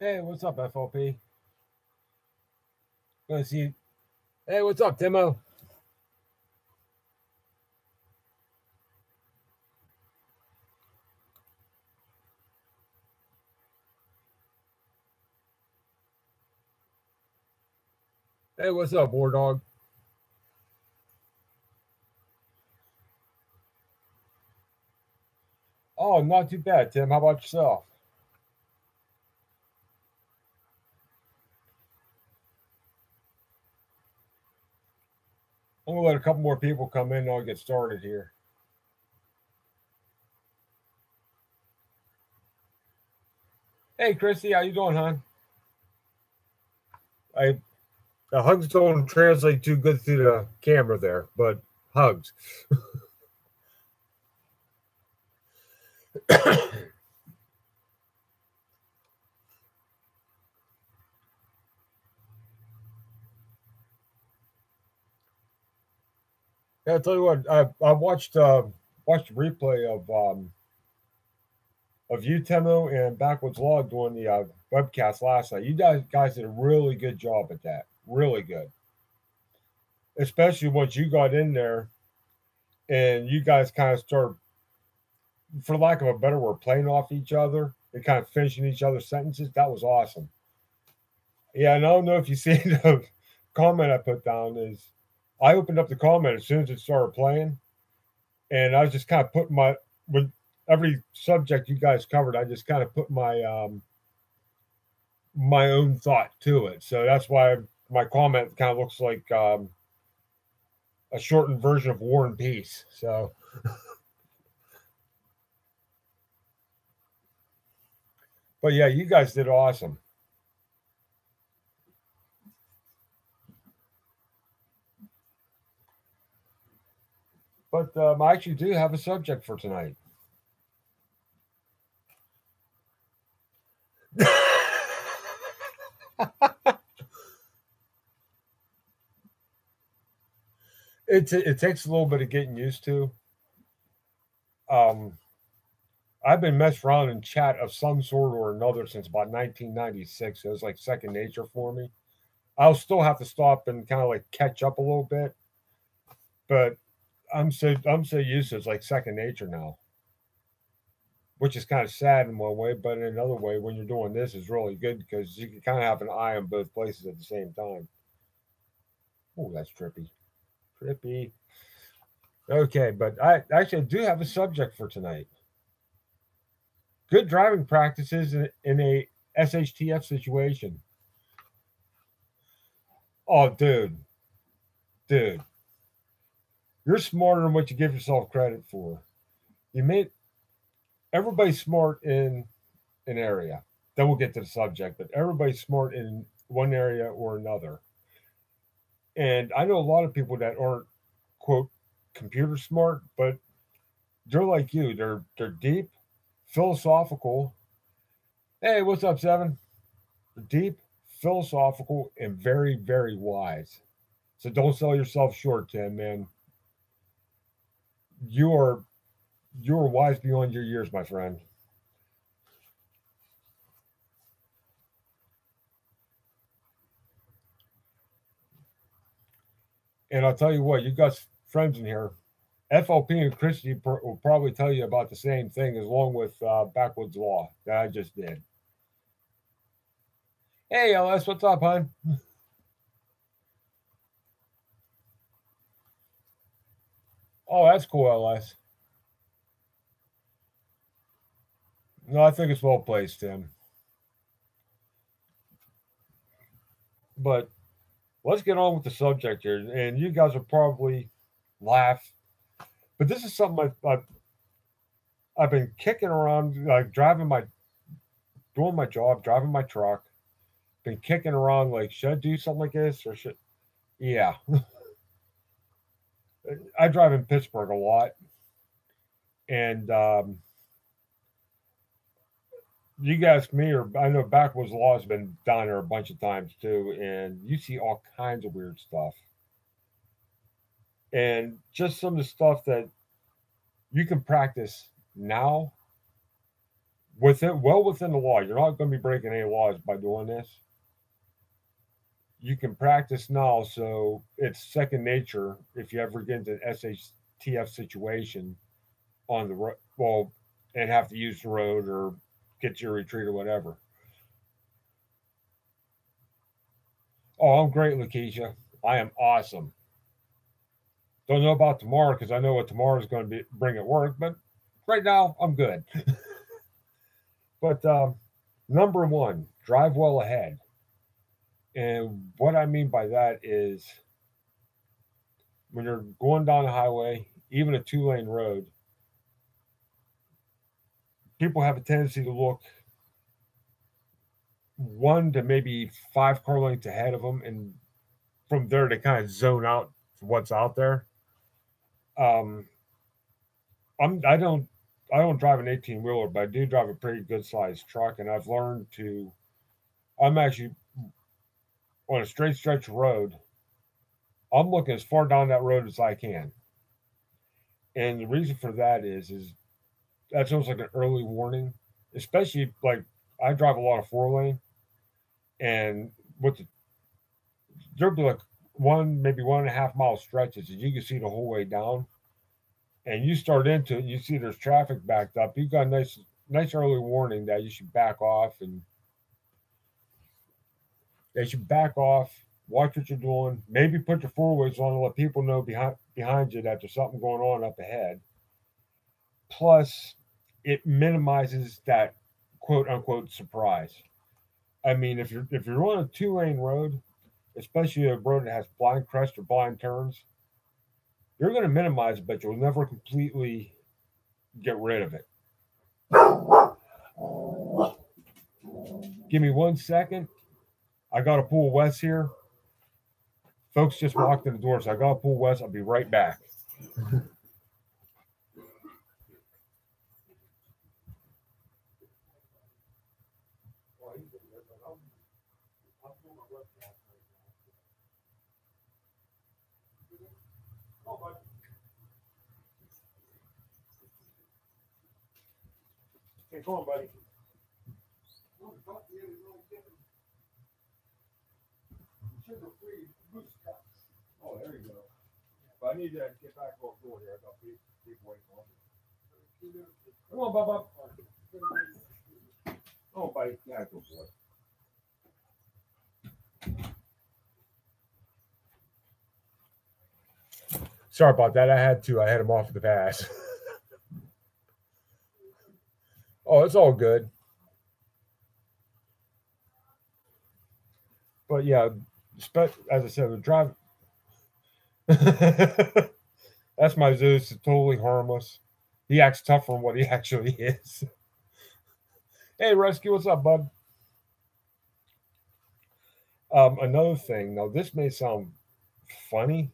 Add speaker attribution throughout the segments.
Speaker 1: Hey, what's up, FLP? Good to see you. Hey, what's up, Timo? Hey, what's up, War Dog? Oh, not too bad, Tim. How about yourself? I'm gonna let a couple more people come in and I'll get started here. Hey, Christy, how you doing, hon? I The hugs don't translate too good through the camera there, but hugs. Yeah, I'll tell you what. I watched a replay of you, Timo, and Backwoods Law doing the webcast last night. You guys did a really good job at that. Really good, especially once you got in there and you guys kind of start, for lack of a better word, playing off each other and kind of finishing each other's sentences. That was awesome. Yeah, and I don't know if you see the comment I put down is I opened up the comment as soon as it started playing, and I was just kind of putting my with every subject you guys covered. I just kind of put my own thought to it. So that's why my comment kind of looks like a shortened version of War and Peace. So, but yeah, you guys did awesome. But I actually do have a subject for tonight. It takes a little bit of getting used to. Um, I've been messed around in chat of some sort or another since about 1996. It was like second nature for me. I'll still have to stop and kind of like catch up a little bit, but I'm so used to it's like second nature now, which is kind of sad in one way, but in another way, when you're doing this, is really good because you can kind of have an eye on both places at the same time. Oh, that's trippy, trippy. Okay, but I actually do have a subject for tonight. Good driving practices in a SHTF situation. Oh, dude, you're smarter than what you give yourself credit for. You made Everybody's smart in an area. Then we'll get to the subject, but everybody's smart in one area or another. And I know a lot of people that aren't quote computer smart, but they're like you. They're deep, philosophical. Hey, what's up, Seven? They're deep, philosophical, and very, very wise. So don't sell yourself short, Tim, man. You are you're wise beyond your years, my friend. And I'll tell you what, you got friends in here. FLP and Christie will probably tell you about the same thing, as long with Backwoods Law that I just did. Hey, LS, what's up, hon? Oh, that's cool, LS. No, I think it's well placed, Tim. But let's get on with the subject here. And you guys will probably laugh, but this is something I've been kicking around, like doing my job, driving my truck. Been kicking around, like, should I do something like this or should? Yeah, I drive in Pittsburgh a lot, and you guys, me, or I know Backwoods Law has been down there a bunch of times too, and you see all kinds of weird stuff, and just some of the stuff that you can practice now within the law. You're not going to be breaking any laws by doing this. You can practice now, so it's second nature if you ever get into an SHTF situation on the road, well, and have to use the road or get to your retreat or whatever. Oh, I'm great, Lakeisha. I am awesome. Don't know about tomorrow because I know what tomorrow is going to be bring at work, but right now I'm good. But number one, drive well ahead. And what I mean by that is when you're going down the highway, even a 2-lane road, people have a tendency to look 1 to maybe 5 car lengths ahead of them, and from there to kind of zone out what's out there. Um, I don't drive an 18 wheeler, but I do drive a pretty good sized truck, and I've learned to. I'm actually on a straight stretch road. I'm looking as far down that road as I can, and the reason for that is that's almost like an early warning, especially like I drive a lot of 4-lane, and with there'll be like maybe 1.5 mile stretches, and you can see the whole way down. And you start into it, you see there's traffic backed up. You got a nice early warning that you should back off, and they should back off. Watch what you're doing. Maybe put your four-ways on and let people know behind you that there's something going on up ahead. Plus, it minimizes that quote unquote surprise. I mean, if you're on a 2-lane road, especially a road that has blind crest or blind turns, you're going to minimize it, but you'll never completely get rid of it. Give me 1 second. I got to pull west here. Folks just walked in the door, so I got to pull west. I'll be right back. Hey, come on, buddy. Sugar-free moose cups. Oh, there you go. But I need to get back off door here. I got people waiting on me. Come on, Bubba. Oh, buddy. Yeah, go boy. Sorry about that. I had him off the pass. Oh, it's all good. But yeah, as I said, the drive. That's my Zeus. It's totally harmless. He acts tougher than what he actually is. Hey, Rescue, what's up, bud? Another thing. Now, this may sound funny,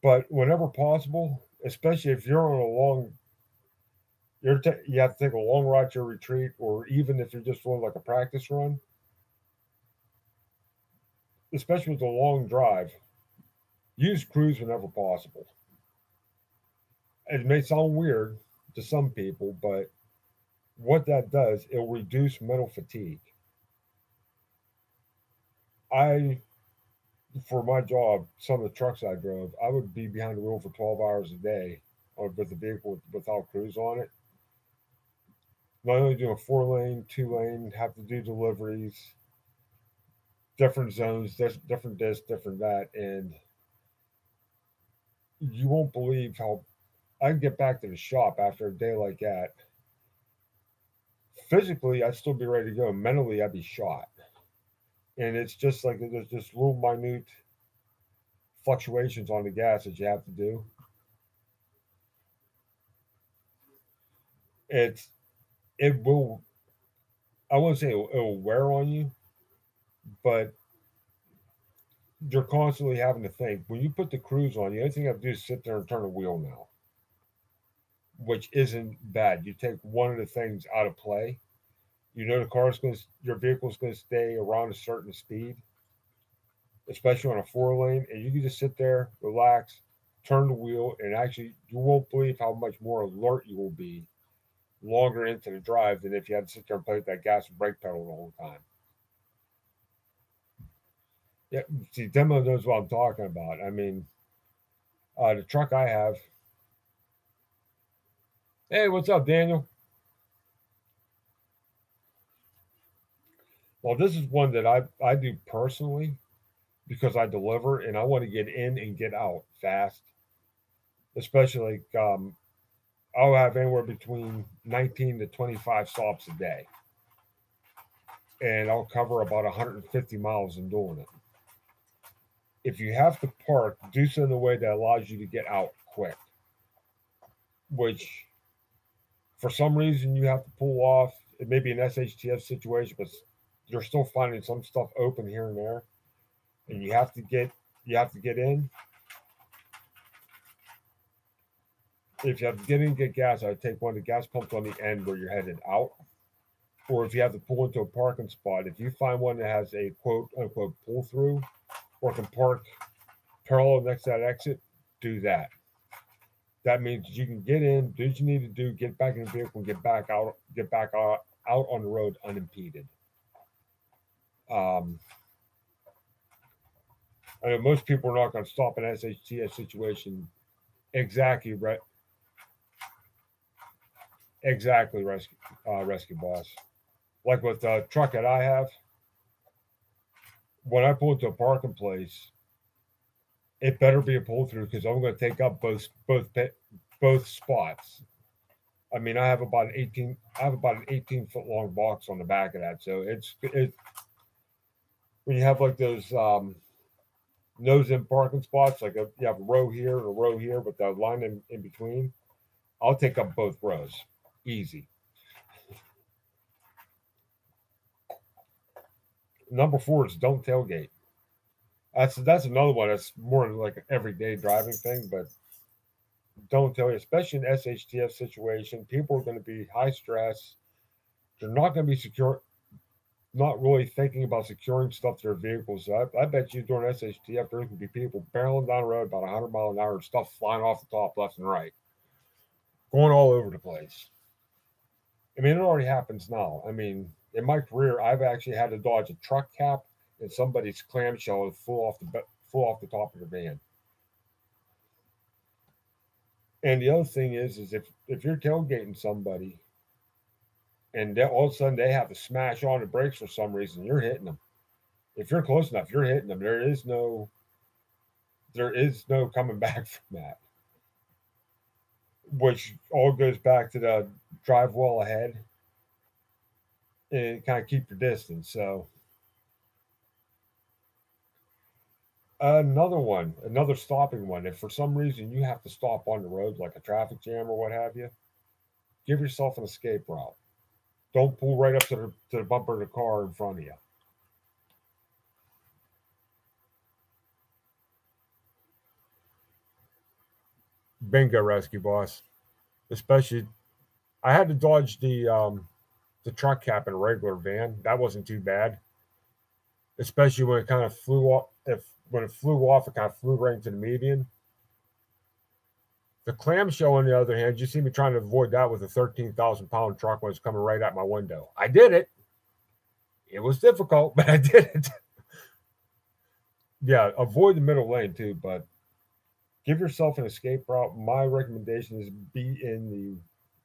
Speaker 1: but whenever possible, especially if you're on a long, you have to take a long ride to a retreat, or even if you're just doing like a practice run, especially with a long drive, use cruise whenever possible. It may sound weird to some people, but what that does, it'll reduce mental fatigue. I, for my job, some of the trucks I drove, I would be behind the wheel for 12 hours a day with the vehicle without cruise on it. Not only doing 4-lane, 2-lane, have to do deliveries, different zones, different this, different that, and you won't believe how I can get back to the shop after a day like that. Physically, I'd still be ready to go. Mentally, I'd be shot. And it's just like there's just little minute fluctuations on the gas that you have to do. It will, I wouldn't say it'll wear on you, but you're constantly having to think. When you put the cruise on, the only thing you have to do is sit there and turn a wheel now, which isn't bad. You take one of the things out of play. You know your vehicle's going to stay around a certain speed, especially on a 4-lane, and you can just sit there, relax, turn the wheel, and actually you won't believe how much more alert you will be longer into the drive than if you had to sit there and play with that gas and brake pedal the whole time. Yeah, see, Demo knows what I'm talking about. I mean, the truck I have. Hey, what's up, Daniel? Well, this is one that I do personally because I deliver and I want to get in and get out fast. Especially, I'll have anywhere between 19 to 25 stops a day, and I'll cover about 150 miles in doing it. If you have to park, do so in a way that allows you to get out quick, which for some reason you have to pull off. It may be an SHTF situation, but you're still finding some stuff open here and there, and you have to get in. If you have to get in and get gas, I would take one of the gas pumps on the end where you're headed out. Or if you have to pull into a parking spot, if you find one that has a quote unquote pull through or can park parallel next to that exit, do that. That means you can get in, do what you need to do, get back in the vehicle, and get back out on the road unimpeded. Um, I know most people are not going to stop an SHTS situation exactly right. Exactly, rescue boss. Like with the truck that I have, when I pull into a parking place, it better be a pull through because I'm going to take up both spots. I mean, I have about an 18-foot long box on the back of that, so it when you have like those nose in parking spots, you have a row here and a row here with the line in between. I'll take up both rows, easy. Number four is don't tailgate. That's another one that's more like an everyday driving thing, but don't tailgate, especially in SHTF situation. People are going to be high stress. They're not going to be secure, not really thinking about securing stuff to their vehicles. So I bet you during SHTF there can be people barreling down the road about 100 miles an hour and stuff flying off the top left and right, going all over the place. I mean, it already happens now. I mean, in my career, I've actually had to dodge a truck cap and somebody's clamshell full off the top of their van. And the other thing is if you're tailgating somebody and all of a sudden they have to smash on the brakes for some reason, you're hitting them. If you're close enough, you're hitting them. There is no coming back from that. Which all goes back to the drive well ahead and kind of keep your distance. So another stopping one. If for some reason you have to stop on the road, like a traffic jam or what have you, give yourself an escape route. Don't pull right up to the bumper of the car in front of you. Bingo, rescue boss. Especially, I had to dodge the truck cap in a regular van. That wasn't too bad, especially when it kind of flew off. If when it flew off, it kind of flew right into the median. The clamshell, on the other hand, you see me trying to avoid that with a 13,000-pound truck when it's coming right at my window. I did it. It was difficult, but I did it. Yeah, avoid the middle lane too, but give yourself an escape route. My recommendation is be in the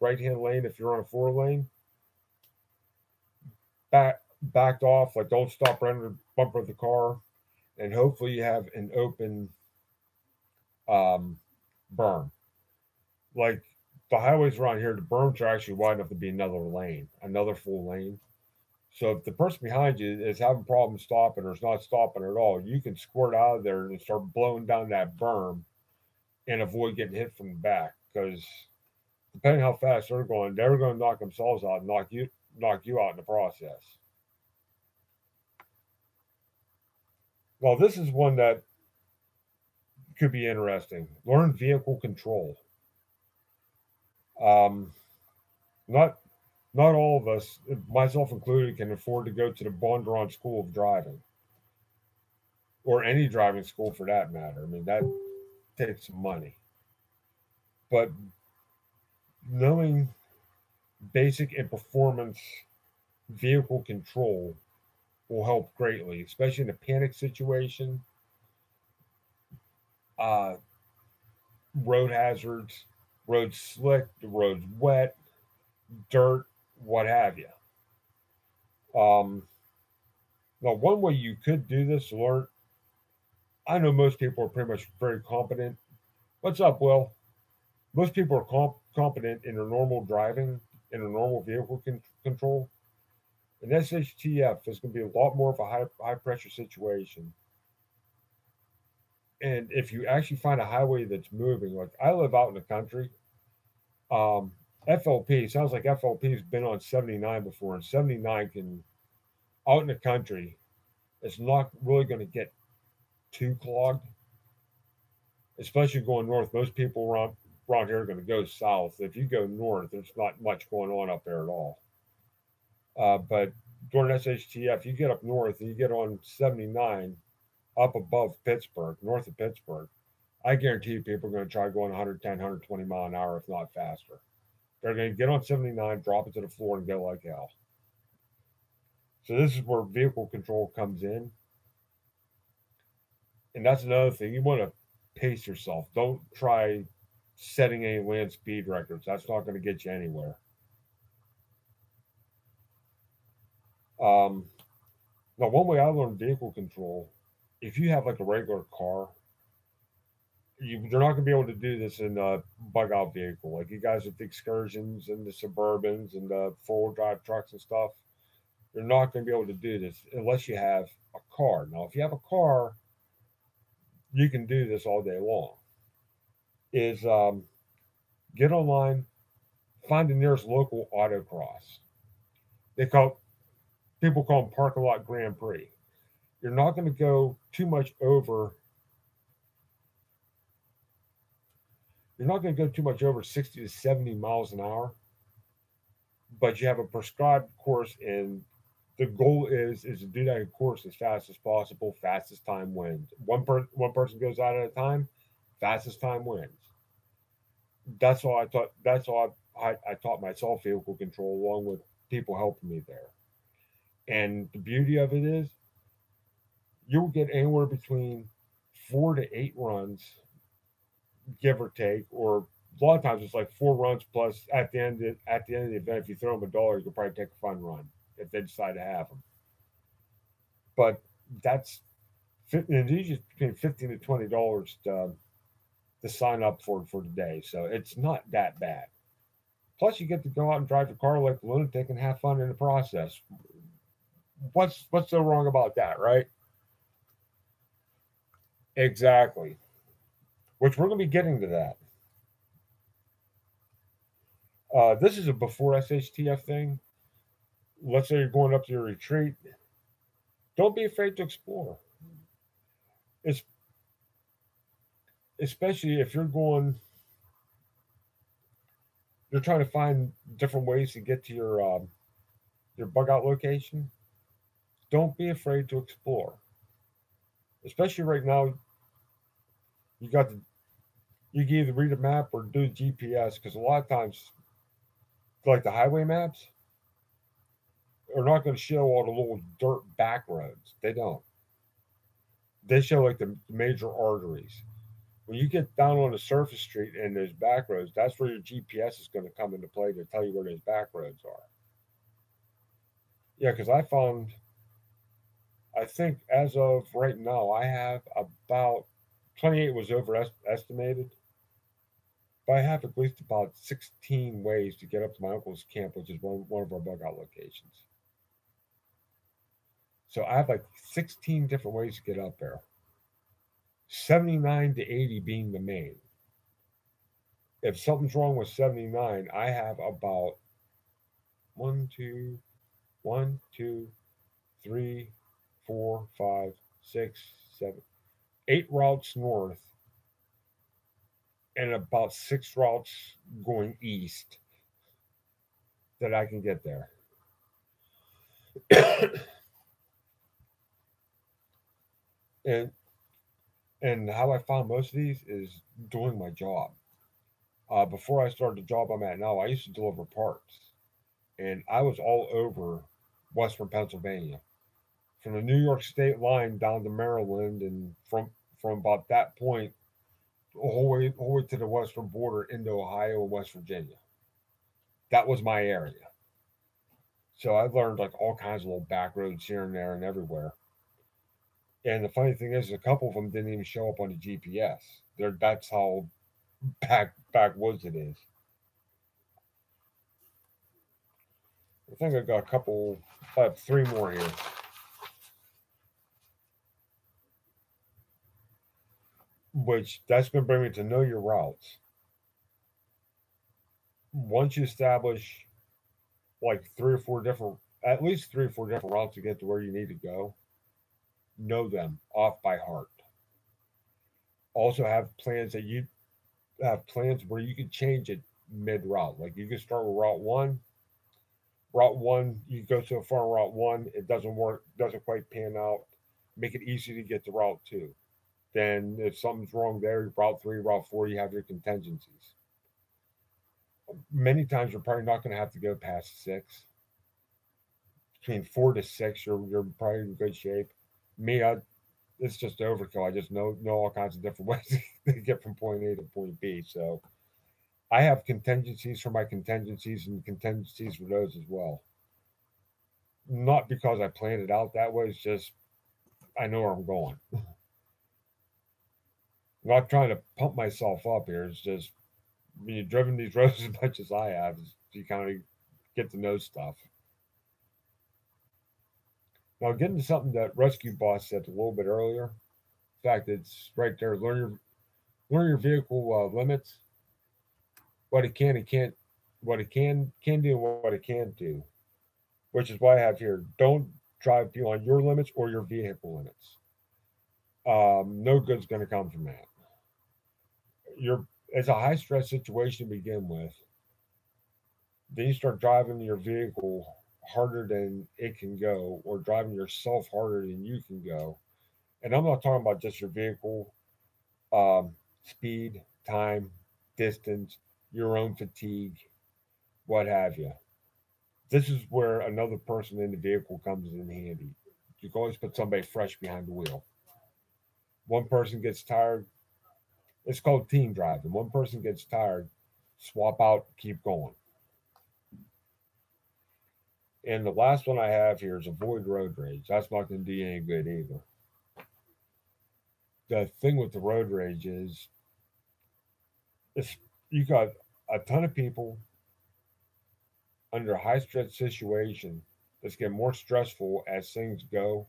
Speaker 1: right hand lane if you're on a four lane. Backed off, like don't stop right under the bumper of the car, and hopefully you have an open um, berm. Like the highways around here, the berms are actually wide enough to be another lane, another full lane. So if the person behind you is having problems stopping or is not stopping at all, you can squirt out of there and start blowing down that berm and avoid getting hit from the back. Because depending how fast they're going to knock themselves out and knock you out in the process. Well, this is one that could be interesting. Learn vehicle control. Um, not not all of us, myself included, can afford to go to the Bondurant School of Driving or any driving school for that matter. I mean, that takes some money. But knowing basic and performance vehicle control will help greatly, especially in a panic situation, uh, road hazards, roads slick, the road's wet, dirt, what have you. Um, Now, one way you could do this, learn. I know most people are pretty much very competent. What's up, Will? Most people are competent in their normal driving, in their normal vehicle control. In SHTF, it's going to be a lot more of a high pressure situation. And if you actually find a highway that's moving, like I live out in the country, um, FLP sounds like FLP's been on 79 before, and 79 can out in the country. It's not really going to get too clogged, especially going north. Most people around here are going to go south. If you go north, there's not much going on up there at all. But during SHTF, you get up north and you get on 79 up above Pittsburgh, north of Pittsburgh. I guarantee you people are going to try going 110, 120 mile an hour, if not faster. They're going to get on 79, drop it to the floor, and go like hell. So this is where vehicle control comes in. And that's another thing. You want to pace yourself. Don't try setting any land speed records. That's not going to get you anywhere. Um, Now, one way I learned vehicle control, if you have like a regular car, you're not going to be able to do this in a bug out vehicle. Like you guys with the excursions and the Suburbans and the four-wheel drive trucks and stuff, you're not going to be able to do this unless you have a car. Now, if you have a car, you can do this all day long. Is get online, find the nearest local autocross. They call People call them parking lot Grand Prix. You're not going to go too much over. You're not going to go too much over 60 to 70 miles an hour, but you have a prescribed course, and the goal is to do that course as fast as possible. Fastest time wins. One person goes out at a time. Fastest time wins. That's all I taught. That's all I taught myself vehicle control, along with people helping me there. And the beauty of it is, you'll get anywhere between 4 to 8 runs, give or take, or a lot of times it's like 4 runs plus at the end of the event, if you throw them a dollar, you could probably take a fun run if they decide to have them. But that's and usually between $15 to $20 to sign up for the day, so it's not that bad. Plus, you get to go out and drive the car like a lunatic and have fun in the process. What's so wrong about that, right? Exactly. Which we're going to be getting to that. This is a before SHTF thing. Let's say you're going up to your retreat. Don't be afraid to explore. It's especially if you're trying to find different ways to get to your bug out location. Don't be afraid to explore. Especially right now, you got the you can either read a map or do GPS, because a lot of times, like the highway maps, are not going to show all the little dirt back roads. They don't. They show like the major arteries. When you get down on the surface street and there's back roads, that's where your GPS is going to come into play to tell you where those back roads are. Yeah, because I think as of right now, I have about 28 was overestimated, but I have at least about 16 ways to get up to my uncle's camp, which is one of our bug out locations. So I have like 16 different ways to get up there. 79 to 80 being the main. If something's wrong with 79, I have about one, two, one, two, three, four, five, six, seven, 8 routes north, and about 6 routes going east that I can get there. and and how I found most of these is doing my job. Before I started the job I'm at now, I used to deliver parts. and I was all over Western Pennsylvania, from the New York state line down to Maryland, and from about that point whole way to the western border into Ohio and West Virginia. That was my area. So I learned like all kinds of little back roads here and there and everywhere. And the funny thing is, a couple of them didn't even show up on the GPS. That's how backwoods it is. I think I got a couple. I have three more here. Which that's going to bring me to know your routes. Once you establish like at least 3 or 4 different routes to get to where you need to go, know them off by heart. Also have plans where you can change it mid route. Like you can start with route one. Route one, you go so far on route one, it doesn't work, doesn't quite pan out. Make it easy to get to route two. Then if something's wrong there, route three, route four, you have your contingencies. Many times you're probably not going to have to go past six. Between 4 to 6, you're probably in good shape. Me, it's just overkill. I just know all kinds of different ways to get from point A to point B. So I have contingencies for my contingencies and contingencies for those as well. Not because I planned it out that way. It's just I know where I'm going. I'm not trying to pump myself up here. It's just when you've driven these roads as much as I have, you kind of get to know stuff. Now, getting to something that Rescue Boss said a little bit earlier. In fact, it's right there. Learn your vehicle limits, what it can and can't, what it can do, and what it can't do. Which is why I have here: don't drive beyond your limits or your vehicle limits. No good's going to come from that. It's a high stress situation to begin with. Then you start driving your vehicle harder than it can go, or driving yourself harder than you can go. And I'm not talking about just your vehicle, um, speed, time, distance, your own fatigue, what have you. This is where another person in the vehicle comes in handy. You can always put somebody fresh behind the wheel. One person gets tired. It's called team driving. One person gets tired, swap out, keep going. And the last one I have here is avoid road rage. That's not going to do you any good either. The thing with the road rage is, you got a ton of people under a high stress situation that's getting more stressful as things go.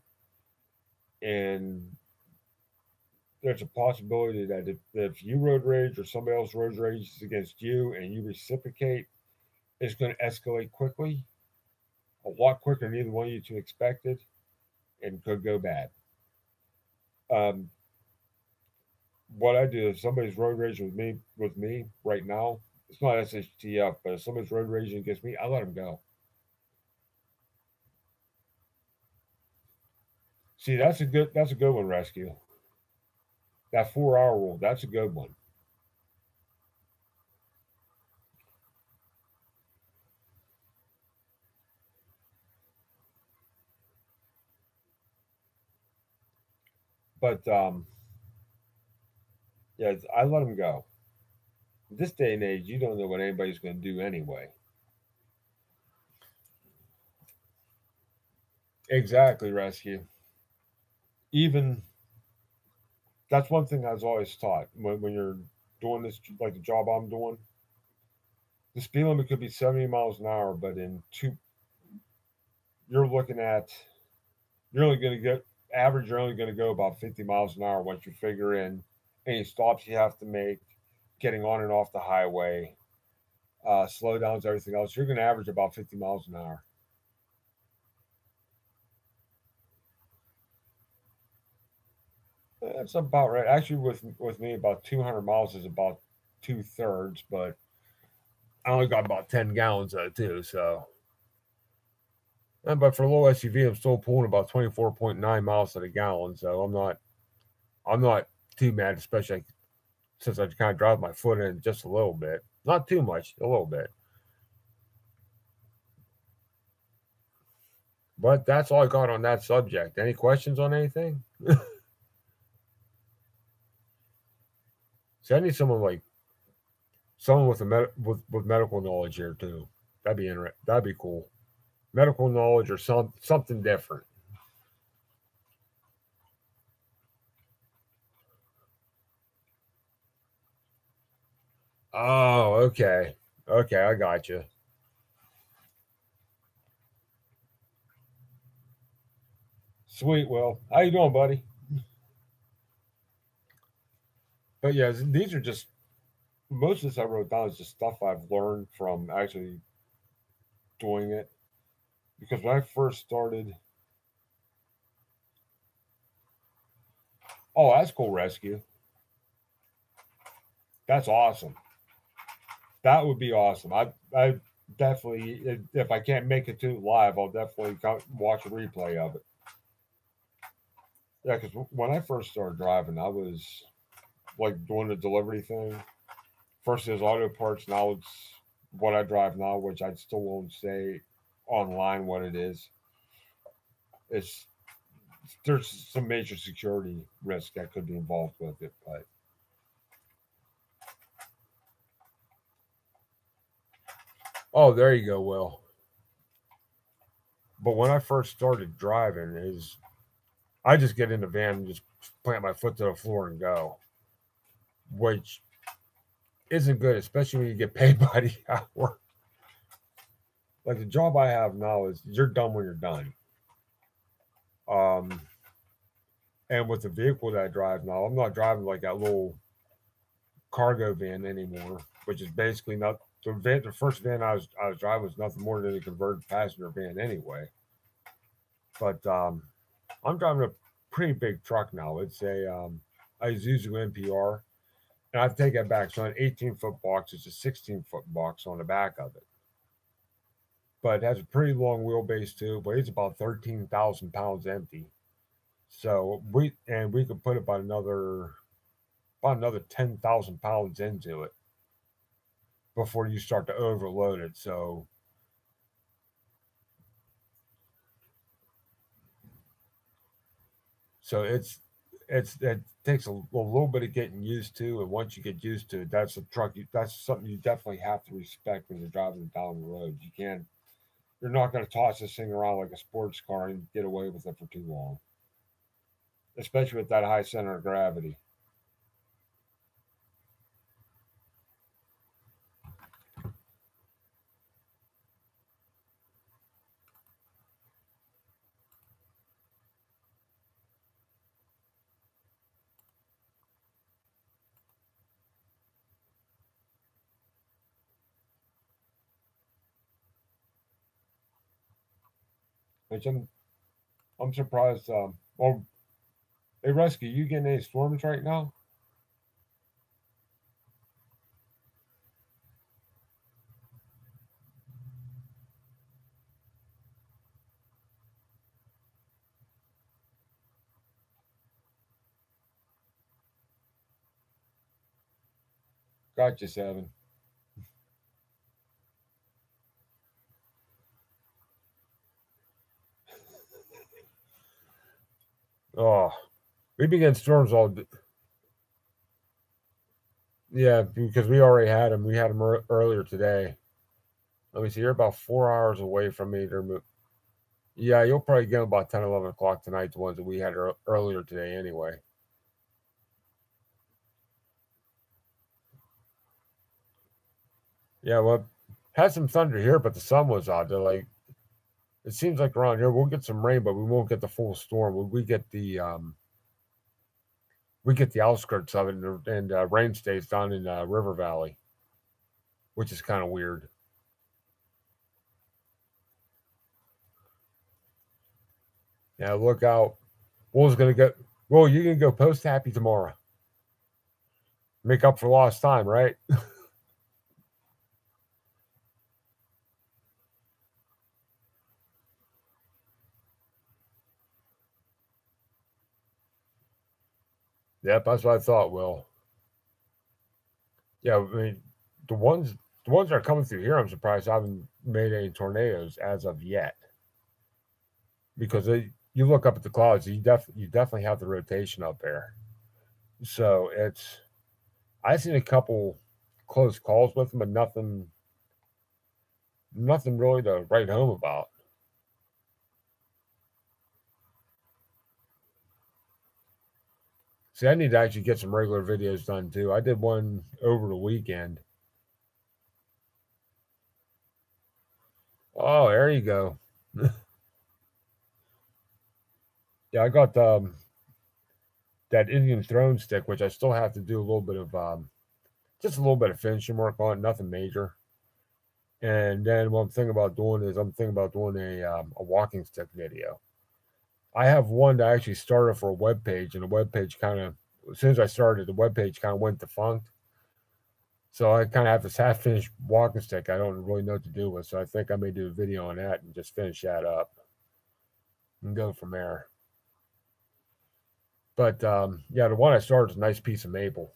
Speaker 1: And there's a possibility that if you road rage or somebody else road rages against you and you reciprocate, it's going to escalate quickly, a lot quicker than either one of you two expected, and could go bad. Um, what I do if somebody's road raging with me right now, it's not SHTF, but if somebody's road raging against me, I let them go. See, that's a good one, Rescue. That 4 hour rule, that's a good one. But yeah, I let them go. This day and age, you don't know what anybody's going to do anyway. Exactly, Rescue. Even that's one thing I was always taught when you're doing this, like the job I'm doing. The speed limit could be 70 miles an hour, but you're looking at, you're only going to get average. You're only going to go about 50 miles an hour once you figure in any stops you have to make, getting on and off the highway, slow downs, everything else. You're going to average about 50 miles an hour. That's about right. Actually, with me, about 200 miles is about 2/3, but I only got about 10 gallons of it too. So, but for a low SUV, I'm still pulling about 24.9 miles to the gallon. So I'm not too mad, especially since I kind of drive my foot in just a little bit, not too much, a little bit. But that's all I got on that subject. Any questions on anything? So I need someone with with medical knowledge here too. That'd be interesting. That'd be cool. Medical knowledge or something different. Oh, okay. Okay, I got you. Sweet, Will. How you doing, buddy? But yeah, these are just most of this I wrote down is just stuff I've learned from actually doing it. Because when I first started, oh, that's cool, rescue. That's awesome. That would be awesome. I definitely, if I can't make it to live, I'll definitely watch a replay of it. Yeah, because when I first started driving, I was like doing the delivery thing. First, it was auto parts. Now it's what I drive now, which I still won't say online what it is. It's there's some major security risk that could be involved with it, but oh, there you go, Will. But when I first started driving, is I just get in the van and just plant my foot to the floor and go, which isn't good, especially when you get paid by the hour. Like the job I have now is you're done when you're done. Um, and with the vehicle that I drive now, I'm not driving like that little cargo van anymore, which is basically not the van. The first van I was driving was nothing more than a converted passenger van anyway. But I'm driving a pretty big truck now. It's a Isuzu NPR, and I've taken it back. So an 18-foot box, it's a 16-foot box on the back of it. But it has a pretty long wheelbase too. But it's about 13,000 pounds empty. So we could put about another 10,000 pounds into it before you start to overload it. So it takes a little bit of getting used to, and once you get used to it, that's a truck. That's something you definitely have to respect when you're driving down the road. You're not going to toss this thing around like a sports car and get away with it for too long, especially with that high center of gravity. Which I'm surprised. Oh, hey, Rescue, you getting any storms right now? Gotcha, Seven. Oh, we began storms all. Yeah, because we already had them. We had them earlier today. Let me see. You're about 4 hours away from me. Yeah, you'll probably get them about 10, 11 o'clock tonight, the ones that we had earlier today anyway. Yeah, well, had some thunder here, but the sun was out. They're like, it seems like around here we'll get some rain, but we won't get the full storm. We get the outskirts of it, and rain stays down in River Valley, which is kind of weird. Yeah, look out. Will's gonna go. Will, you can go post happy tomorrow. Make up for lost time, right? Yep, that's what I thought, Will. Yeah, I mean, the ones the ones that are coming through here, I'm surprised I haven't made any tornadoes as of yet. because you look up at the clouds, you definitely have the rotation up there. So I've seen a couple close calls with them, but nothing really to write home about. See, I need to actually get some regular videos done too. I did one over the weekend. Oh, there you go. Yeah, I got that Indian throne stick, which I still have to do a little bit of just a little bit of finishing work on, nothing major. And then what I'm thinking about doing is I'm thinking about doing a walking stick video. I have one that I actually started for a web page, and the web page kind of, as soon as I started, the web page kind of went defunct. So I kind of have this half finished walking stick I don't really know what to do with. So I think I may do a video on that and just finish that up and go from there. But yeah, the one I started is a nice piece of maple.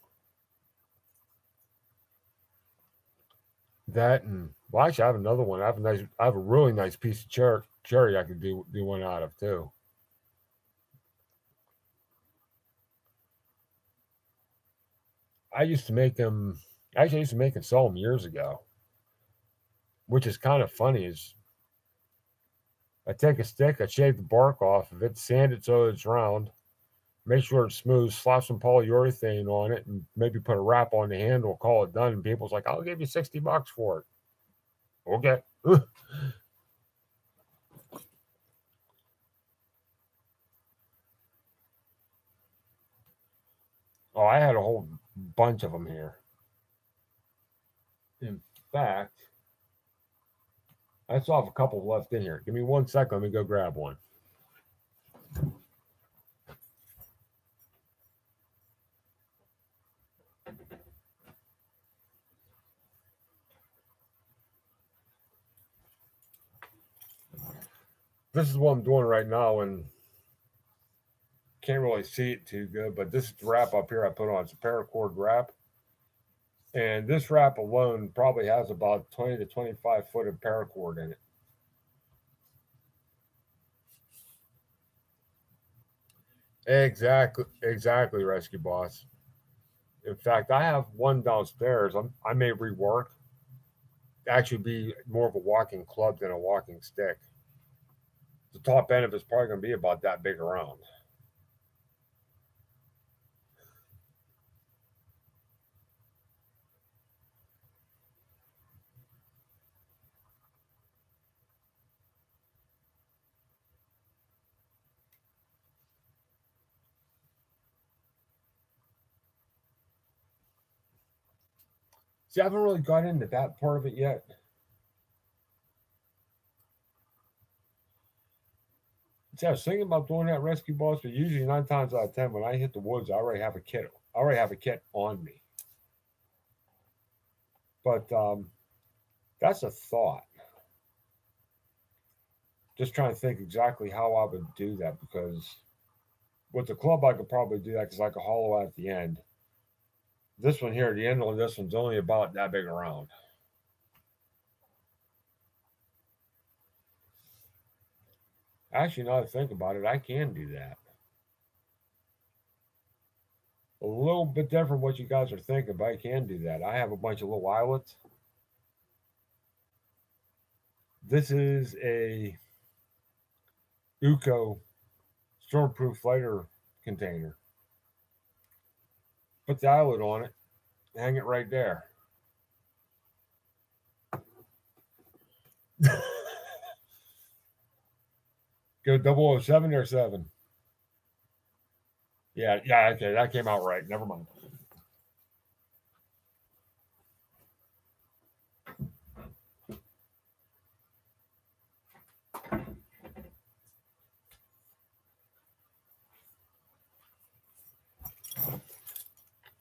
Speaker 1: That and well, actually, I have another one. I have a really nice piece of cherry I could do one out of too. I used to make them. Actually, I used to make and sell them years ago, which is kind of funny. Is I take a stick, I shave the bark off of it, sand it so it's round, make sure it's smooth, slap some polyurethane on it, and maybe put a wrap on the handle, call it done. And people's like, "I'll give you $60 for it." Okay. Oh, I had a whole bunch of them here. In fact, I still have a couple left in here. Give me 1 second. Let me go grab one. This is what I'm doing right now, and can't really see it too good, but this is the wrap up here I put on. It's a paracord wrap. And this wrap alone probably has about 20 to 25 foot of paracord in it. Exactly, Rescue Boss. In fact, I have one downstairs. I may rework, actually be more of a walking club than a walking stick. The top end of it's probably going to be about that big around. See, I haven't really got into that part of it yet. See, I was thinking about doing that, Rescue Boss, but usually 9 times out of 10, when I hit the woods, I already have a kit. I already have a kit on me. But that's a thought. Just trying to think exactly how I would do that, because with the club, I could probably do that because I could hollow out at the end. This one here, the end on this one's only about that big around. Actually, now that I think about it, I can do that. A little bit different what you guys are thinking, but I can do that. I have a bunch of little eyelets. This is a UCO stormproof lighter container. Put the eyelet on it, hang it right there. Go 007 or 7. Yeah, okay, that came out right. Never mind.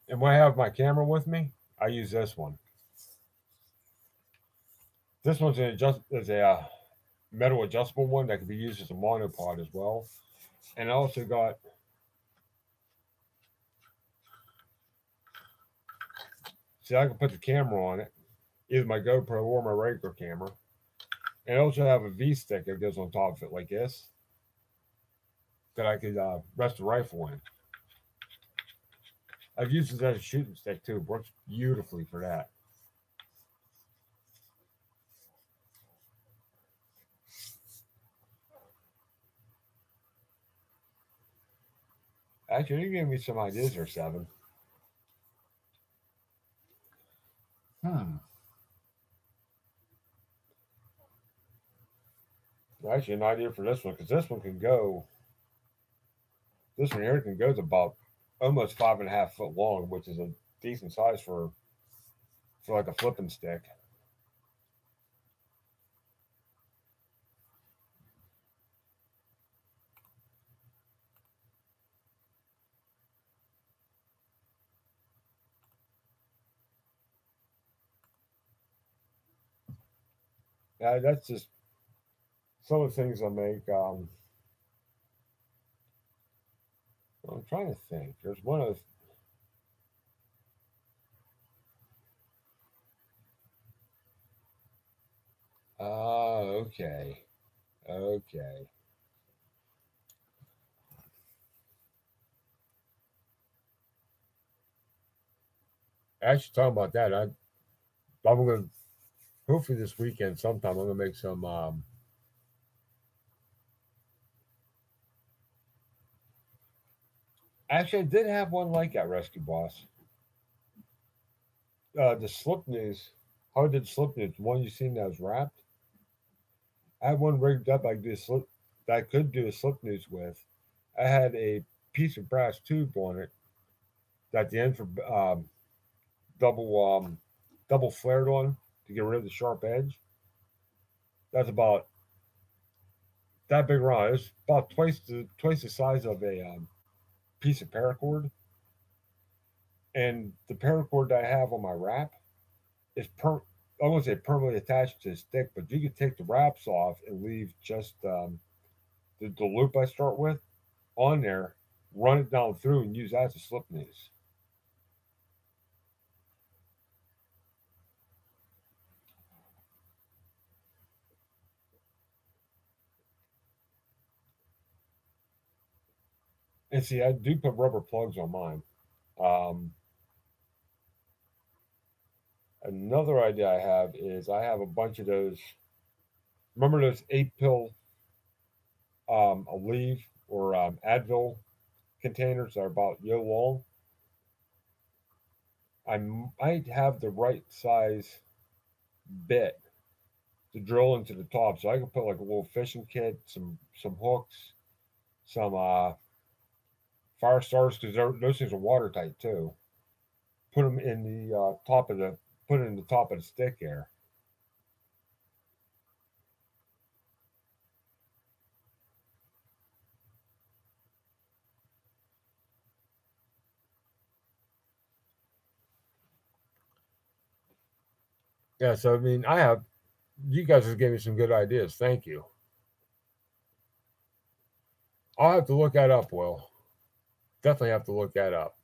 Speaker 1: And when I have my camera with me, I use this one. This one's is a metal adjustable one that can be used as a monopod as well. And I also got see, I can put the camera on it, either my GoPro or my regular camera. And I also have a V stick that goes on top of it like this. that I could rest the rifle in. I've used it as a shooting stick too. Works beautifully for that. Actually, you gave me some ideas there, Seven. Hmm. Actually, an idea for this one because this one can go. This one here can go to about almost 5.5 foot long, which is a decent size for like a flipping stick. That's just some of the things I make. I'm trying to think. There's one of. Okay, okay. Actually, talking about that, I'm gonna hopefully this weekend sometime. I'm gonna make some. Actually, I did have one like that rescue boss. The slip news. How did slip news? One you seen that was wrapped. I had one rigged up. I could do a slip that I could do a slip noose with. I had a piece of brass tube on it that the ends were double double flared on to get rid of the sharp edge. That's about that big around. It's about twice the size of a piece of paracord. And the paracord that I have on my wrap is I won't say permanently attached to the stick, but you can take the wraps off and leave just the loop I start with on there, run it down through, and use that as a slip noose. And see, I do put rubber plugs on mine. Um, Another idea I have is I have a bunch of those. Remember those 8 pill Aleve or Advil containers that are about yo long? I might have the right size bit to drill into the top, so I can put like a little fishing kit, some hooks, some fire starters because those things are watertight too. Put them in the top of the put it in the top of the stick there. Yeah, so I mean, I have you guys have given me some good ideas. Thank you. I'll have to look that up. Will definitely have to look that up.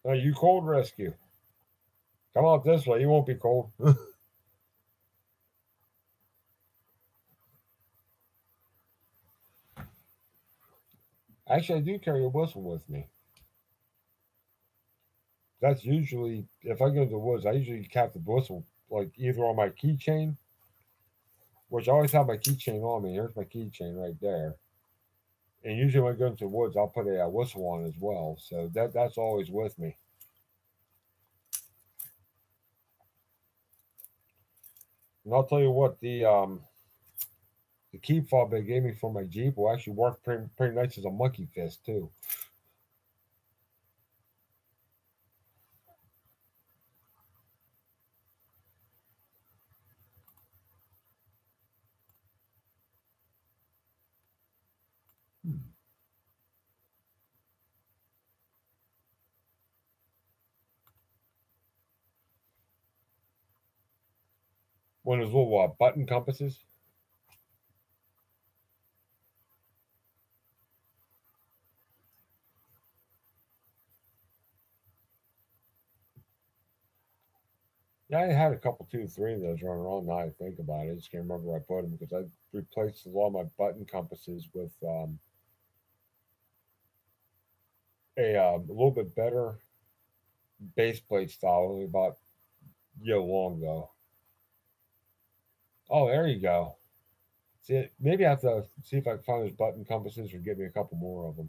Speaker 1: Now, you cold rescue. Come out this way. You won't be cold. Actually, I do carry a whistle with me. That's usually if I go to the woods. I usually cap the whistle like either on my keychain, which I always have my keychain on me. Here's my keychain right there. And usually when I go into the woods, I'll put a whistle on as well. So that's always with me. And I'll tell you what, the key fob they gave me for my Jeep will actually work pretty nice as a monkey fist too. Hmm. One of those little button compasses. Yeah, I had a couple, two, three of those running around. Now I think about it, I just can't remember where I put them because I replaced a lot of my button compasses with a little bit better base plate style, only about a year long ago. Oh, there you go. See, maybe I have to see if I can find those button compasses or get me a couple more of them,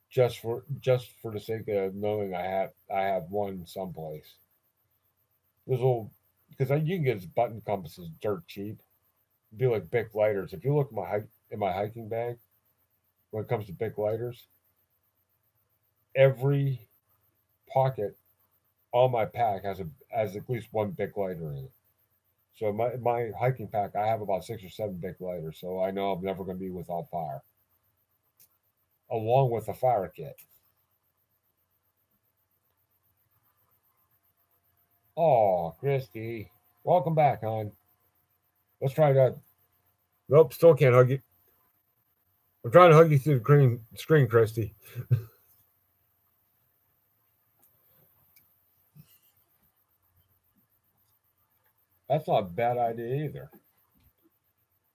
Speaker 1: just for the sake of knowing I have one someplace. There's little because you can get his button compasses dirt cheap. Be like Bic lighters. If you look in my hiking bag, when it comes to Bic lighters, every pocket on my pack has at least one Bic lighter in it. So my hiking pack, I have about 6 or 7 Bic lighters. So I know I'm never going to be without fire, along with a fire kit. Oh, Christy, welcome back, hon. Let's try that. Nope, still can't hug you. I'm trying to hug you through the screen, Christy. That's not a bad idea either.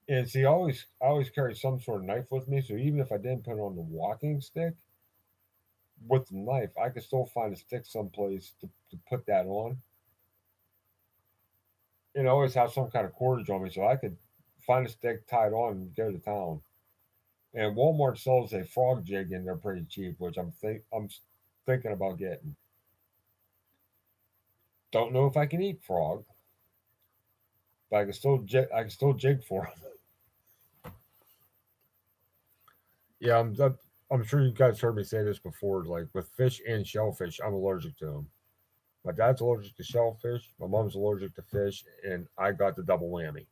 Speaker 1: And see, I always carry some sort of knife with me, so even if I didn't put it on the walking stick with the knife, I could still find a stick someplace to put that on. And I always have some kind of cordage on me, so I could find a stick, tie it on, and go to town. And Walmart sells a frog jig, and they're pretty cheap, which I'm thinking about getting. Don't know if I can eat frog, but I can still jig for them. Yeah, I'm sure you guys heard me say this before. Like with fish and shellfish, I'm allergic to them. My dad's allergic to shellfish. My mom's allergic to fish, and I got the double whammy.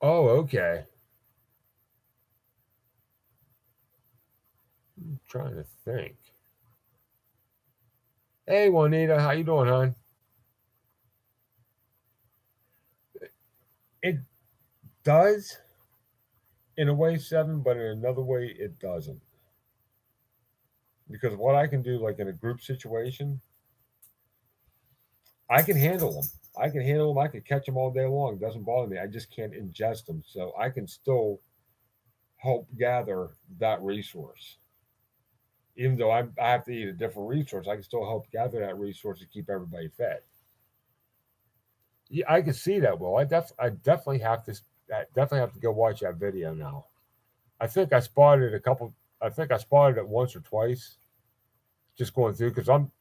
Speaker 1: Oh, okay. I'm trying to think. Hey, Juanita, how you doing, hon? It does in a way, seven, but in another way, it doesn't. Because what I can do, like in a group situation, I can handle them. I can handle them. I can catch them all day long. It doesn't bother me. I just can't ingest them. So I can still help gather that resource. Even though I have to eat a different resource, I can still help gather that resource to keep everybody fed. Yeah, I can see that. Well, I definitely have to. I definitely have to go watch that video now. I think I spotted a couple. I think I spotted it once or twice, just going through because I'm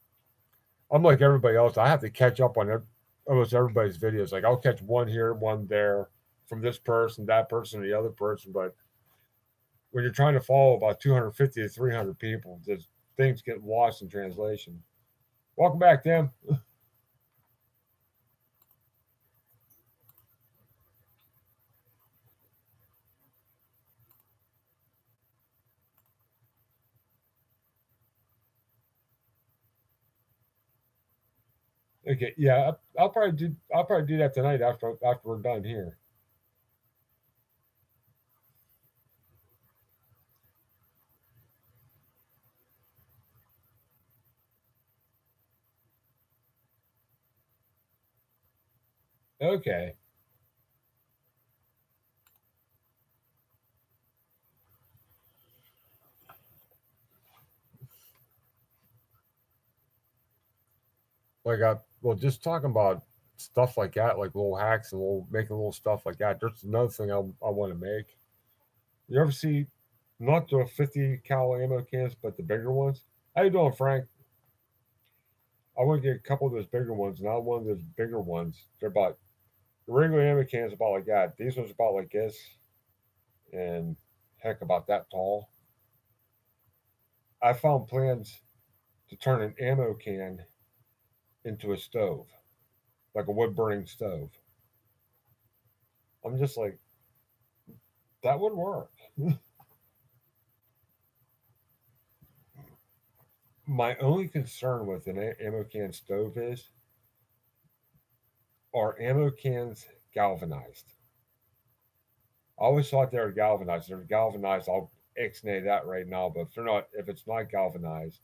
Speaker 1: like everybody else. I have to catch up on almost everybody's videos. Like I'll catch one here, one there, from this person, that person, the other person. But when you're trying to follow about 250 to 300 people, just things get lost in translation. Welcome back, Tim. Okay, yeah, I'll probably do that tonight after we're done here. Okay, like well, just talking about stuff like that, like little hacks and little making little stuff like that. There's another thing I want to make. You ever see not the 50 cal ammo cans, but the bigger ones? How you doing, Frank? I want to get a couple of those bigger ones. Not one of those bigger ones. They're about the regular ammo cans about like that. These ones are about like this, and heck, about that tall. I found plans to turn an ammo can into a stove, like a wood burning stove. I'm just like, that would work. My only concern with an ammo can stove is, are ammo cans galvanized? I always thought they were galvanized. They're galvanized. ixnay that right now. But if it's not galvanized,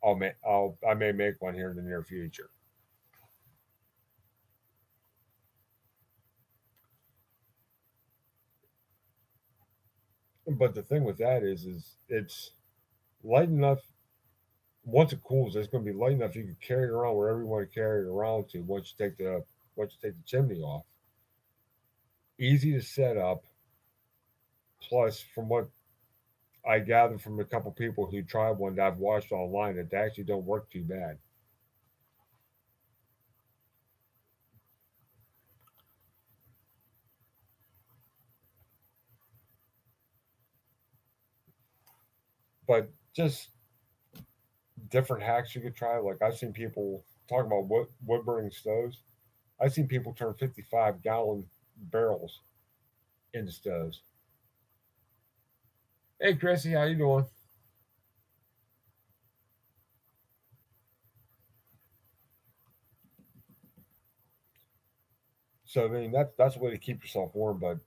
Speaker 1: I may make one here in the near future. But the thing with that is it's light enough. Once it cools, it's going to be light enough you can carry it around wherever you want to carry it around to. Once you take the chimney off, easy to set up. Plus, from what I gathered from a couple people who tried one that I've watched online, that they actually don't work too bad. But just different hacks you could try. Like I've seen people talking about wood burning stoves. I've seen people turn 55-gallon barrels into stoves. Hey, Chrissy, how you doing? So I mean that's a way to keep yourself warm. But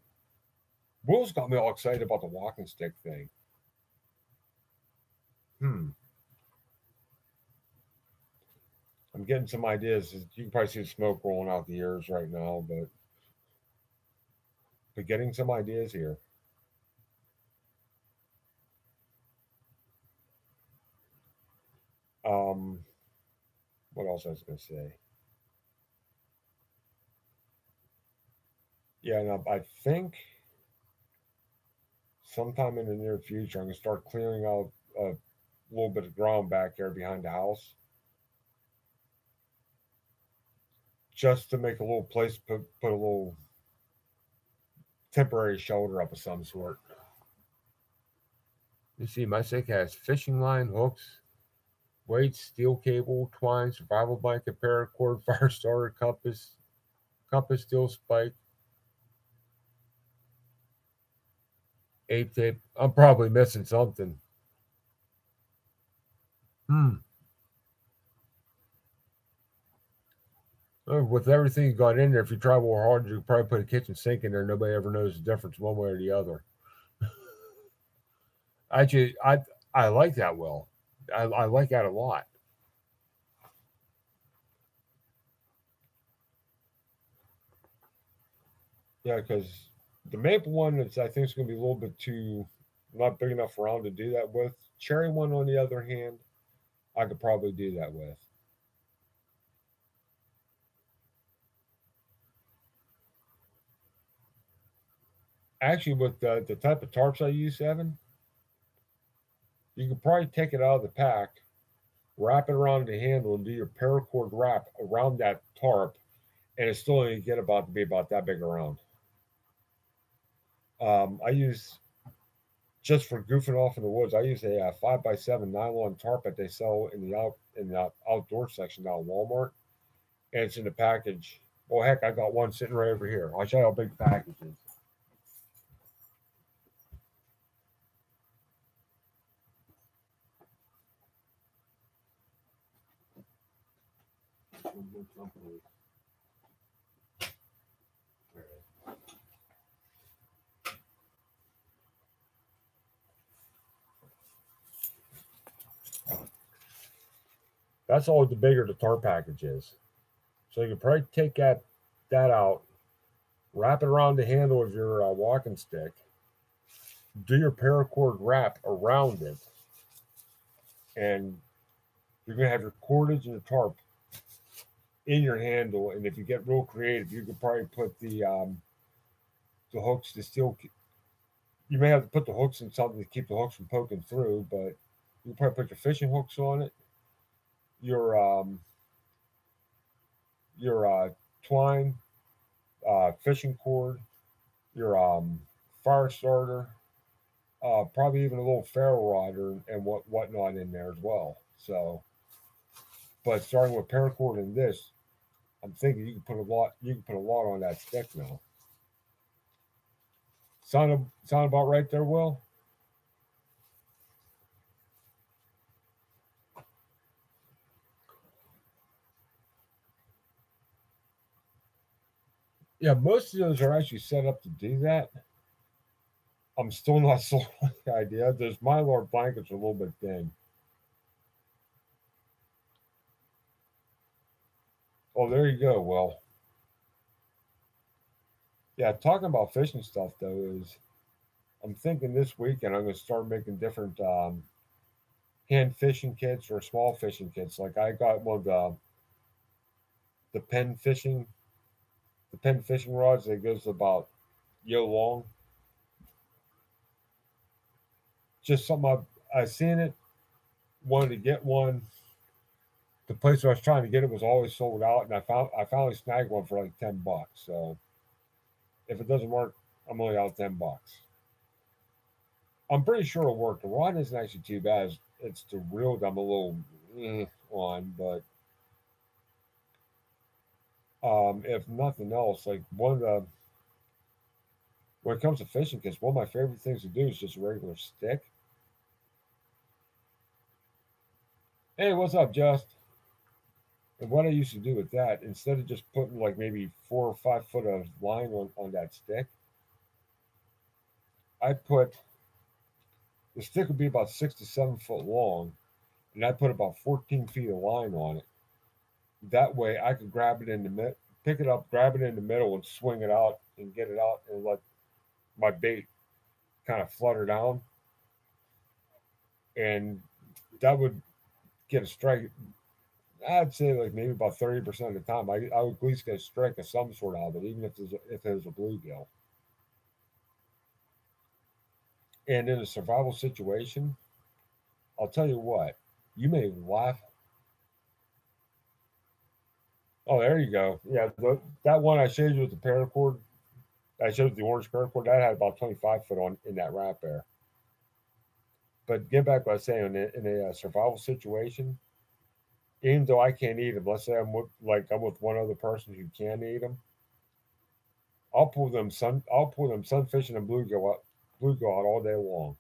Speaker 1: Will's got me all excited about the walking stick thing. Hmm. I'm getting some ideas. You can probably see the smoke rolling out the ears right now, but getting some ideas here. Um, what else I was going to say? Yeah, no, I think sometime in the near future, I'm going to start clearing out a little bit of ground back there behind the house, just to make a little place, put a little temporary shelter up of some sort. You see, my stick has fishing line, hooks, weights, steel cable, twine, survival blanket, paracord, fire starter, compass, steel spike, ape tape. I'm probably missing something. Hmm. With everything you got in there, if you try more hard, you could probably put a kitchen sink in there. Nobody ever knows the difference one way or the other. Actually, I like that well. I like that a lot. Yeah, because the maple one is I think it's going to be a little bit too not big enough round to do that with. Cherry one, on the other hand, I could probably do that with. Actually, with the type of tarps I use, Evan, you could probably take it out of the pack, wrap it around the handle, and do your paracord wrap around that tarp, and it's still only get about to be about that big around. I use just for goofing off in the woods. I use a 5x7 nylon tarp that they sell in the outdoor section down at Walmart, and it's in the package. Well, heck, I got one sitting right over here. I'll show you how big the package is. That's all the bigger the tarp package is. So you can probably take that out, wrap it around the handle of your walking stick, do your paracord wrap around it, and you're gonna have your cordage and the tarp in your handle. And if you get real creative, you could probably put the hooks, the steel. You may have to put the hooks in something to keep the hooks from poking through, but you can probably put your fishing hooks on it, your your twine, fishing cord, your fire starter, probably even a little ferro rod and whatnot in there as well. So, but starting with paracord and this, I'm thinking you can put a lot. You can put a lot on that stick now. Sound about right there, Will? Yeah, most of those are actually set up to do that. I'm still not sold on the idea. Those Mylar blankets are a little bit thin. Oh, there you go. Well, yeah, talking about fishing stuff though is I'm thinking this weekend I'm going to start making different hand fishing kits or small fishing kits. Like I got one of the pen fishing rods that goes about yo long. Just something I seen it, wanted to get one. The place where I was trying to get it was always sold out, and I finally snagged one for like $10. So if it doesn't work, I'm only out $10. I'm pretty sure it'll work. The rod isn't actually too bad. It's the reel that I'm a little on, but if nothing else, like one of the when it comes to fishing kits, one of my favorite things to do is just a regular stick. Hey, what's up, Just? And what I used to do with that, instead of just putting like maybe 4 or 5 foot of line on that stick, I put the stick would be about 6 to 7 foot long, and I put about 14 feet of line on it. That way, I could grab it in the mid, pick it up, grab it in the middle, and swing it out and get it out and let my bait kind of flutter down, and that would get a strike. I'd say like maybe about 30% of the time, I would at least get a strike of some sort out of it, even if it was a bluegill. And in a survival situation, I'll tell you what, you may laugh. Oh, there you go. Yeah, that one I showed you with the paracord, I showed the orange paracord, that had about 25 foot on in that wrap there. But get back to what I was saying, in a survival situation, even though I can't eat them, let's say I'm with one other person who can eat them, I'll pull them sunfishing and bluegill out all day long.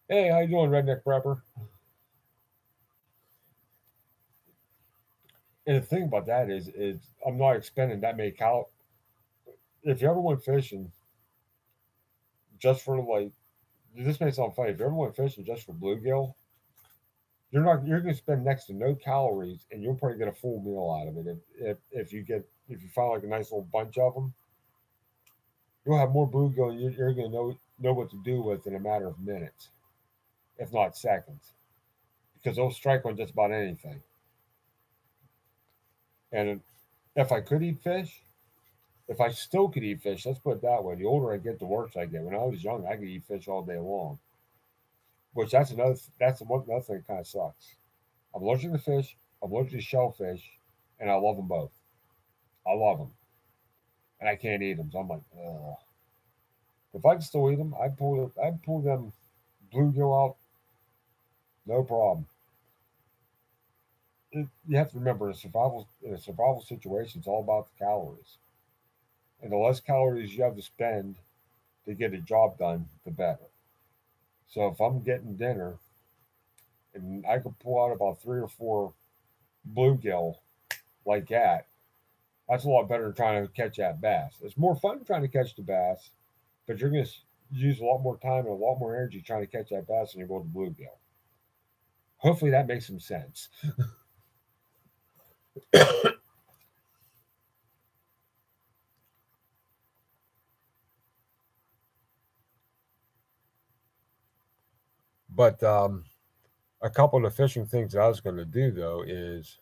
Speaker 1: Hey, how you doing, redneck prepper? And the thing about that is I'm not expending that many cal. If you ever went fishing just for like, this may sound funny. If you ever went fishing just for bluegill, you're going to spend next to no calories, and you'll probably get a full meal out of it. If you find like a nice little bunch of them, you'll have more bluegill. You're going to know what to do with in a matter of minutes, if not seconds, because they'll strike on just about anything. And if I could eat fish, if I still could eat fish, let's put it that way. The older I get, the worse I get. When I was young, I could eat fish all day long. Which another thing that kind of sucks. I'm allergic to fish. I'm allergic to shellfish, and I love them both. I love them, and I can't eat them. So I'm like, ugh. If I could still eat them, I'd pull them bluegill out, no problem. You have to remember, in a survival situation, it's all about the calories, and the less calories you have to spend to get a job done, the better. So if I'm getting dinner and I could pull out about 3 or 4 bluegill like that, that's a lot better than trying to catch that bass. It's more fun trying to catch the bass, but you're going to use a lot more time and a lot more energy trying to catch that bass than you're going to bluegill. Hopefully that makes some sense. But a couple of the fishing things that I was going to do though is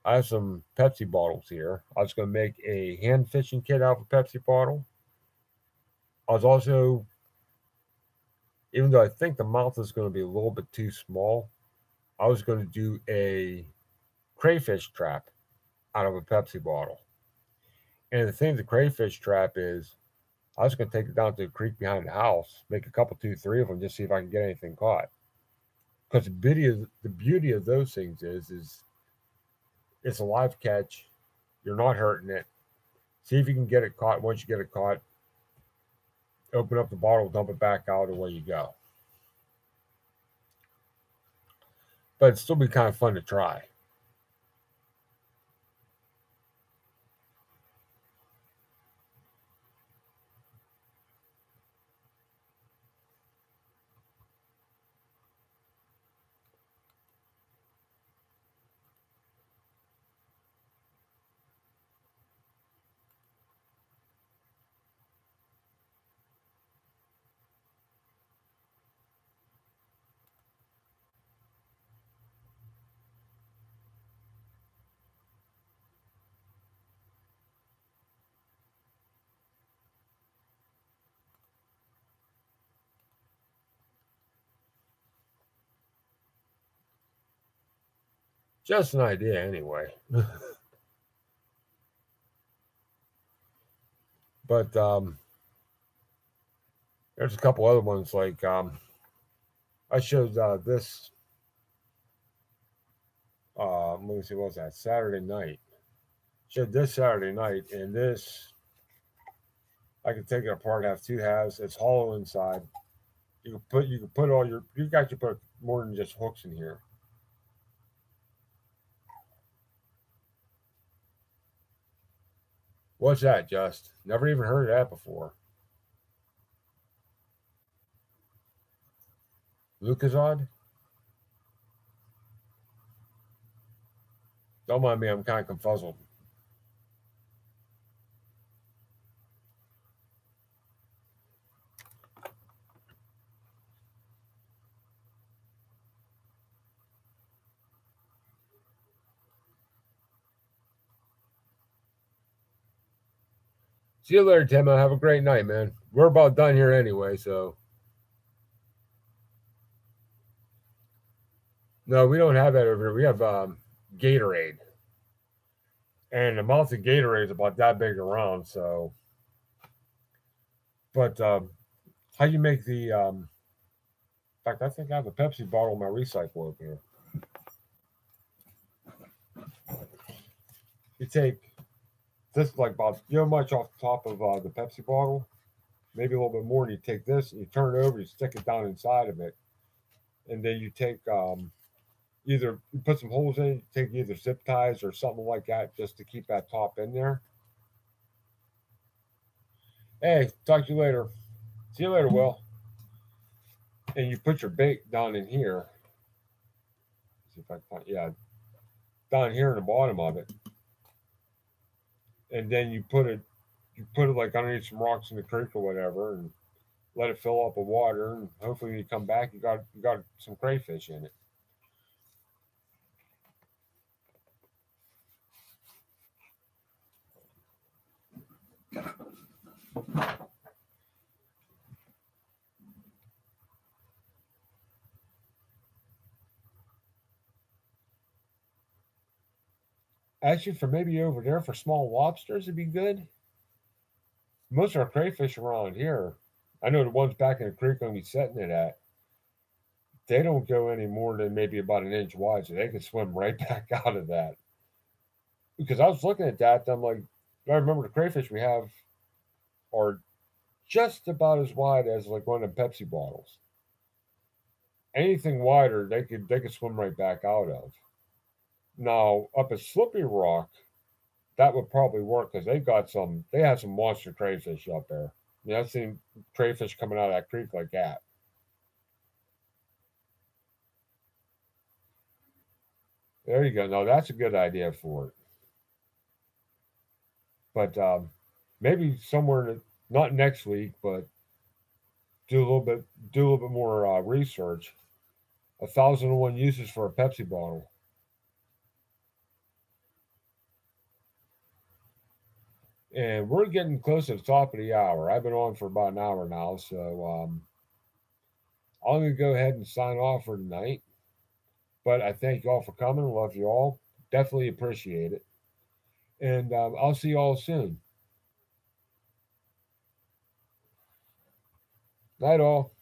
Speaker 1: I have some Pepsi bottles here. I was going to make a hand fishing kit out of a Pepsi bottle. I was also, even though I think the mouth is going to be a little bit too small, I was going to do a crayfish trap out of a Pepsi bottle. And the thing with the crayfish trap is, I was going to take it down to the creek behind the house, make a couple, 2, 3 of them, just see if I can get anything caught. Because the beauty of those things is it's a live catch. You're not hurting it. See if you can get it caught. Once you get it caught, open up the bottle, dump it back out, away you go. But it'd still be kind of fun to try. Just an idea, anyway. But there's a couple other ones like I showed this. Let me see, what was that? Saturday night. Showed this Saturday night, and this I can take it apart, have two halves. It's hollow inside. You can put all your you got to put more than just hooks in here. What's that, Just? Never even heard of that before. Lucasod? Don't mind me, I'm kind of confuzzled. See you later, Tim. Have a great night, man. We're about done here anyway, so. No, we don't have that over here. We have Gatorade. And the amounts of Gatorade is about that big around, so. But how you make the. In fact, I think I have a Pepsi bottle in my recycle over here. You take this, like about, much off the top of the Pepsi bottle, maybe a little bit more, and you take this and you turn it over, you stick it down inside of it, and then you take either you put some holes in it, you take either zip ties or something like that just to keep that top in there. Hey, talk to you later. See you later, Will. And you put your bait down in here. See if I can find, yeah, down here in the bottom of it, and then you put it like underneath some rocks in the creek or whatever, and let it fill up with water, and hopefully when you come back, you got some crayfish in it. Actually, for maybe over there for small lobsters, it'd be good. Most of our crayfish around here, I know the ones back in the creek I'm be setting it at, they don't go any more than maybe about an inch wide, so they can swim right back out of that. Because I was looking at that, I'm like, I remember the crayfish we have are just about as wide as like one of the Pepsi bottles. Anything wider, they could swim right back out of. Now up at Slippy Rock, that would probably work because they have some monster crayfish up there. I've seen crayfish coming out of that creek like that. There you go. No, that's a good idea for it. But maybe somewhere, not next week, but do a little bit more research. 1,001 uses for a Pepsi bottle. And we're getting close to the top of the hour. I've been on for about an hour now, so I'm going to go ahead and sign off for tonight. But I thank you all for coming. Love you all. Definitely appreciate it. And I'll see you all soon. Night all.